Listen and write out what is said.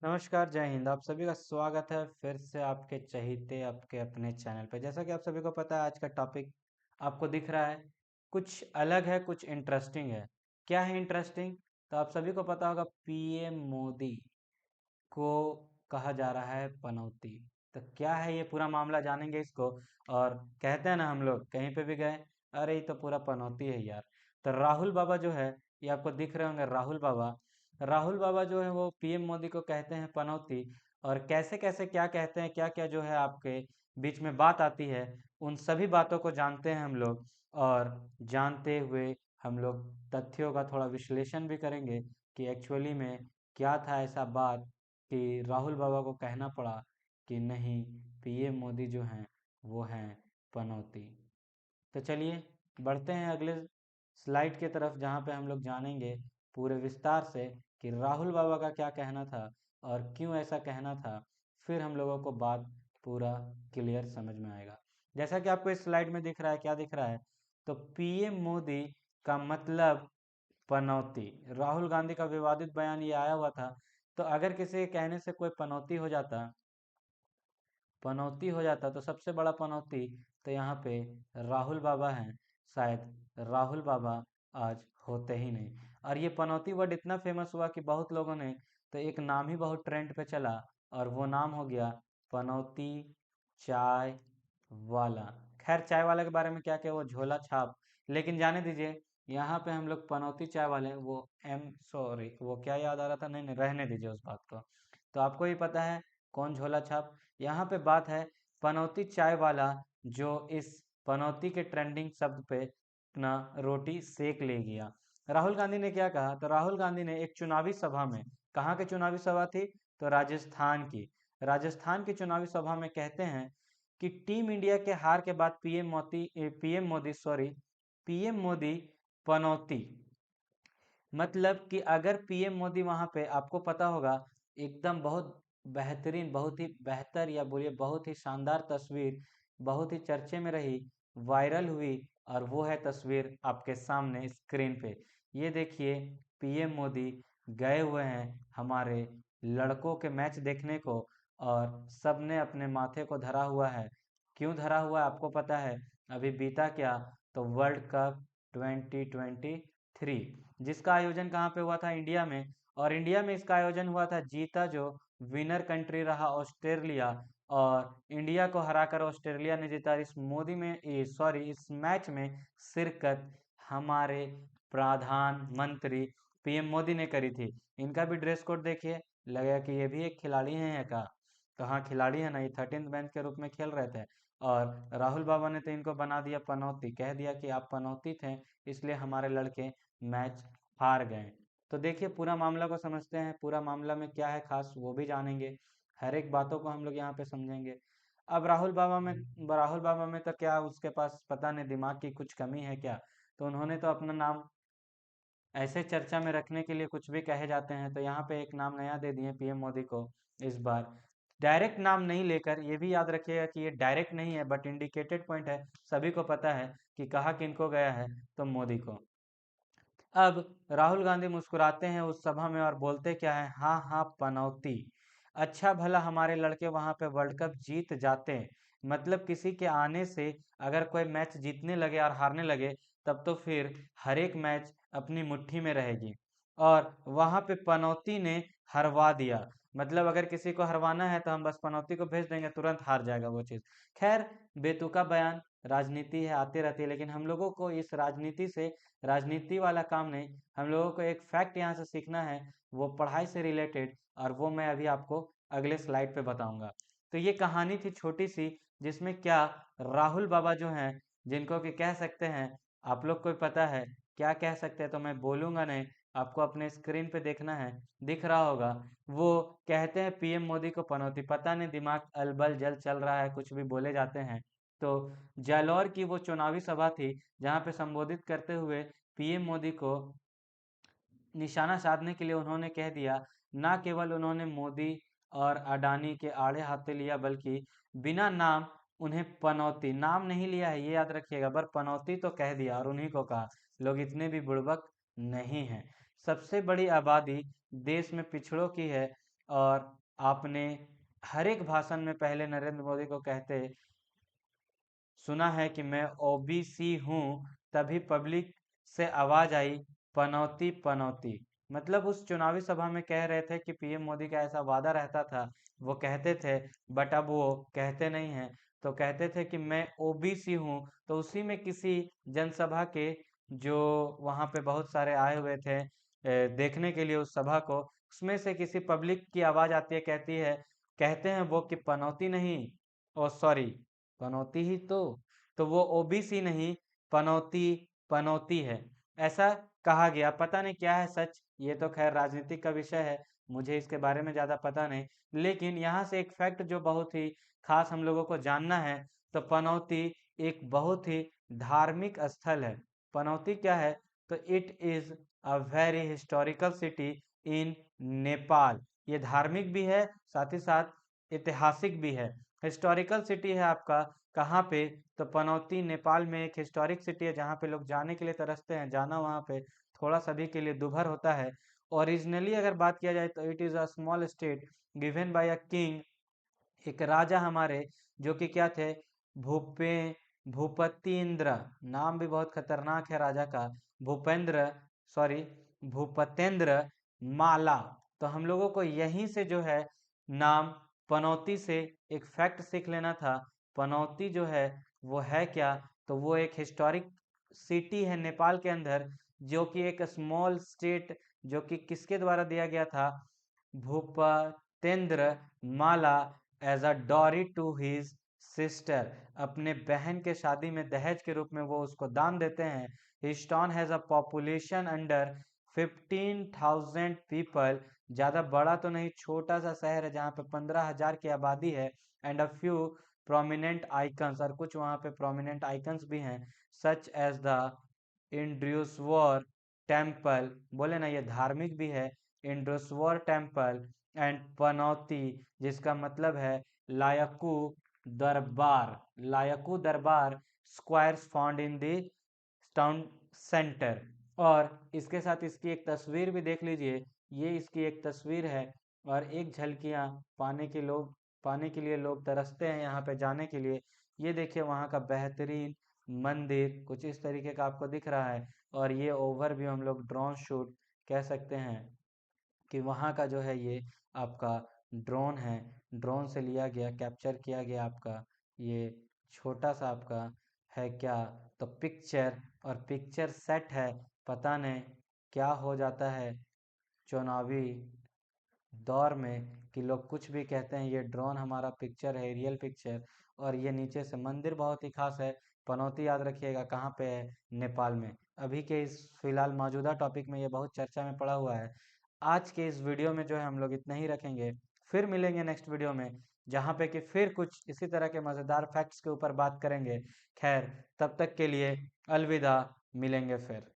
नमस्कार, जय हिंद। आप सभी का स्वागत है फिर से आपके चहीते आपके अपने चैनल पे। जैसा कि आप सभी को पता है, आज का टॉपिक आपको दिख रहा है, कुछ अलग है, कुछ इंटरेस्टिंग है। क्या है इंटरेस्टिंग? तो आप सभी को पता होगा, पीएम मोदी को कहा जा रहा है पनौती। तो क्या है ये पूरा मामला, जानेंगे इसको। और कहते हैं ना हम लोग कहीं पे भी गए, अरे ये तो पूरा पनौती है यार। तो राहुल बाबा जो है, ये आपको दिख रहे होंगे, राहुल बाबा जो है वो पीएम मोदी को कहते हैं पनौती। और कैसे कैसे क्या कहते हैं, क्या क्या जो है आपके बीच में बात आती है, उन सभी बातों को जानते हैं हम लोग। और जानते हुए हम लोग तथ्यों का थोड़ा विश्लेषण भी करेंगे कि एक्चुअली में क्या था ऐसा बात कि राहुल बाबा को कहना पड़ा कि नहीं, पीएम मोदी जो हैं वो हैं पनौती। तो चलिए बढ़ते हैं अगले स्लाइड की तरफ, जहाँ पे हम लोग जानेंगे पूरे विस्तार से कि राहुल बाबा का क्या कहना था और क्यों ऐसा कहना था। फिर हम लोगों को बात पूरा क्लियर समझ में आएगा। जैसा कि आपको इस स्लाइड में दिख रहा है, क्या दिख रहा है? तो पीएम मोदी का मतलब पनौती। राहुल गांधी का विवादित बयान ये आया हुआ था। तो अगर किसी के कहने से कोई पनौती हो जाता तो सबसे बड़ा पनौती तो यहाँ पे राहुल बाबा हैं। शायद राहुल बाबा आज होते ही नहीं। और ये पनौती वर्ड इतना फेमस हुआ कि बहुत लोगों ने, तो एक नाम ही बहुत ट्रेंड पे चला, और वो नाम हो गया पनौती चाय वाला। खैर, चाय वाले के बारे में क्या क्या, वो झोला छाप, लेकिन जाने दीजिए। यहाँ पे हम लोग पनौती चाय वाले, वो एम सॉरी, वो क्या याद आ रहा था, नहीं नहीं, रहने दीजिए उस बात को। तो आपको ही पता है कौन झोला छाप। यहाँ पे बात है पनौती चाय वाला, जो इस पनौती के ट्रेंडिंग शब्द पे अपना रोटी सेक ले गया। राहुल गांधी ने क्या कहा? तो राहुल गांधी ने एक चुनावी सभा में, कहाँ की चुनावी सभा थी? तो राजस्थान की चुनावी सभा में कहते हैं कि टीम इंडिया के हार के बाद पीएम मोदी पनौती, मतलब कि अगर पीएम मोदी वहां पे, आपको पता होगा, एकदम बहुत बेहतरीन, बहुत ही बेहतर, या बोलिए बहुत ही शानदार तस्वीर, बहुत ही चर्चे में रही, वायरल हुई। और वो है तस्वीर आपके सामने स्क्रीन पे। ये देखिए, पीएम मोदी गए हुए हैं हमारे लड़कों के मैच देखने को, और सबने अपने माथे को धरा हुआ है। क्यों धरा हुआ है आपको पता है? अभी बीता क्या? तो वर्ल्ड कप 2023, जिसका आयोजन कहाँ पे हुआ था? इंडिया में। और इंडिया में इसका आयोजन हुआ था, जीता जो विनर कंट्री रहा ऑस्ट्रेलिया, और इंडिया को हराकर ऑस्ट्रेलिया ने जीता। इस मैच में शिरकत हमारे प्रधानमंत्री पीएम मोदी ने करी थी। इनका भी ड्रेस कोड देखिए, लगा कि ये भी एक खिलाड़ी हैं का। तो हाँ, खिलाड़ी है ना, ये 13th मैन के रूप में खेल रहे थे। और राहुल बाबा ने तो इनको बना दिया पनौती, कह दिया कि आप पनौती थे, इसलिए हमारे लड़के मैच हार गए। तो देखिए, पूरा मामला को समझते हैं, पूरा मामला में क्या है खास वो भी जानेंगे। हर एक बातों को हम लोग यहाँ पे समझेंगे। अब राहुल बाबा में तो क्या, उसके पास पता नहीं दिमाग की कुछ कमी है क्या। तो उन्होंने तो अपना नाम ऐसे चर्चा में रखने के लिए कुछ भी कहे जाते हैं, तो यहाँ पे एक नाम नया दे दिए पीएम मोदी को। इस बार डायरेक्ट नाम नहीं लेकर, ये भी याद रखिएगा कि ये डायरेक्ट नहीं है, बट इंडिकेटेड पॉइंट है, सभी को पता है कि कहा किनको गया है, तो मोदी को। अब राहुल गांधी मुस्कुराते हैं उस सभा में और बोलते क्या है? हाँ हाँ, पनौती। अच्छा भला हमारे लड़के वहां पे वर्ल्ड कप जीत जाते, मतलब किसी के आने से अगर कोई मैच जीतने लगे और हारने लगे, तब तो फिर हर एक मैच अपनी मुट्ठी में रहेगी। और वहां पे पनौती ने हरवा दिया, मतलब अगर किसी को हरवाना है तो हम बस पनौती को भेज देंगे, तुरंत हार जाएगा वो चीज। खैर, बेतुका बयान, राजनीति है, आती रहती है, लेकिन हम लोगों को इस राजनीति वाला काम नहीं, हम लोगों को एक फैक्ट यहाँ से सीखना है, वो पढ़ाई से रिलेटेड, और वो मैं अभी आपको अगले स्लाइड पे बताऊंगा। तो ये कहानी थी छोटी सी, जिसमें क्या, राहुल बाबा जो हैं, जिनको कि कह सकते हैं, आप लोग को पता है क्या कह सकते हैं, तो मैं बोलूंगा नहीं, आपको अपने स्क्रीन पे देखना है, दिख रहा होगा। वो कहते हैं पीएम मोदी को पनौती, पता नहीं दिमाग अलबल जल चल रहा है, कुछ भी बोले जाते हैं। तो जालौर की वो चुनावी सभा थी, जहाँ पे संबोधित करते हुए पीएम मोदी को निशाना साधने के लिए उन्होंने कह दिया, ना केवल उन्होंने मोदी और अडानी के आड़े हाथे लिया, बल्कि बिना नाम उन्हें पनौती, नाम नहीं लिया है ये याद रखिएगा, पर पनौती तो कह दिया, और उन्हीं को कहा। लोग इतने भी बुड़बक नहीं हैं। सबसे बड़ी आबादी देश में पिछड़ों की है, और आपने हर एक भाषण में पहले नरेंद्र मोदी को कहते सुना है कि मैं ओबीसी हूँ, तभी पब्लिक से आवाज आई पनौती पनौती। मतलब उस चुनावी सभा में कह रहे थे कि पीएम मोदी का ऐसा वादा रहता था, वो कहते थे, बट अब वो कहते नहीं हैं। तो कहते थे कि मैं ओबीसी हूँ, तो उसी में किसी जनसभा के जो वहाँ पे बहुत सारे आए हुए थे देखने के लिए उस सभा को, उसमें से किसी पब्लिक की आवाज आती है, कहती है, कहते हैं वो कि पनौती नहीं, ओ सॉरी पनौती ही तो वो ओबीसी नहीं, पनौती पनौती है, ऐसा कहा गया। पता नहीं क्या है सच, ये तो खैर राजनीतिक का विषय है, मुझे इसके बारे में ज़्यादा पता नहीं। लेकिन यहाँ से एक फैक्ट जो बहुत ही खास हम लोगों को जानना है, तो पनौती एक बहुत ही धार्मिक स्थल है। पनौती क्या है? तो it is a very historical city in Nepal. ये धार्मिक भी है, साथ ही साथ ऐतिहासिक भी है। हिस्टोरिकल सिटी है आपका कहाँ पे? तो पनौती नेपाल में एक हिस्टोरिक सिटी है जहाँ पे लोग जाने के लिए तरसते हैं। जाना वहाँ पे थोड़ा सभी के लिए दुभर होता है। ओरिजिनली अगर बात किया जाए तो it is a small state given by a king, एक राजा हमारे जो कि क्या थे, भूपे भूपतिंद्र, नाम भी बहुत खतरनाक है राजा का, भूपेंद्र सॉरी भूपतेंद्र माला। तो हम लोगों को यहीं से जो है नाम पनौती से एक फैक्ट सीख लेना था। पनौती जो है वो है क्या? तो वो एक हिस्टोरिक सिटी है नेपाल के अंदर, जो कि एक स्मॉल स्टेट, जो कि किसके द्वारा दिया गया था? Bhupatendra mala as a dowry to his sister. अपने बहन के शादी में दहेज के रूप में वो उसको दान देते हैं। His town has a population under 15,000 people. ज़्यादा बड़ा तो नहीं, छोटा सा शहर है जहाँ पे 15,000 की आबादी है। And a few prominent icons, और कुछ वहाँ पे प्रोमिनेंट आइकन्स भी हैं, सच एज द इंड्रूसवर टेम्पल। बोले ना, ये धार्मिक भी है, इंड्रूसवर टेम्पल एंड पनौती, जिसका मतलब है लायकू दरबार। लायकू दरबार squares found in the town centre. और इसके साथ इसकी एक तस्वीर भी देख लीजिए, ये इसकी एक तस्वीर है। और एक झलकियाँ पाने के लिए लोग तरसते हैं यहाँ पे जाने के लिए। ये देखिए वहाँ का बेहतरीन मंदिर कुछ इस तरीके का आपको दिख रहा है। और ये ओवरव्यू हम लोग ड्रोन शूट कह सकते हैं कि वहाँ का जो है ये आपका ड्रोन है, ड्रोन से लिया गया, कैप्चर किया गया आपका ये छोटा सा आपका है क्या, तो पिक्चर, और पिक्चर सेट है। पता नहीं क्या हो जाता है चुनावी दौर में कि लोग कुछ भी कहते हैं। ये ड्रोन हमारा पिक्चर है, रियल पिक्चर। और ये नीचे से मंदिर बहुत ही खास है। पनौती याद रखिएगा कहाँ पे है? नेपाल में। अभी के इस फिलहाल मौजूदा टॉपिक में ये बहुत चर्चा में पड़ा हुआ है। आज के इस वीडियो में जो है हम लोग इतना ही रखेंगे, फिर मिलेंगे नेक्स्ट वीडियो में, जहाँ पे कि फिर कुछ इसी तरह के मज़ेदार फैक्ट्स के ऊपर बात करेंगे। खैर, तब तक के लिए अलविदा, मिलेंगे फिर।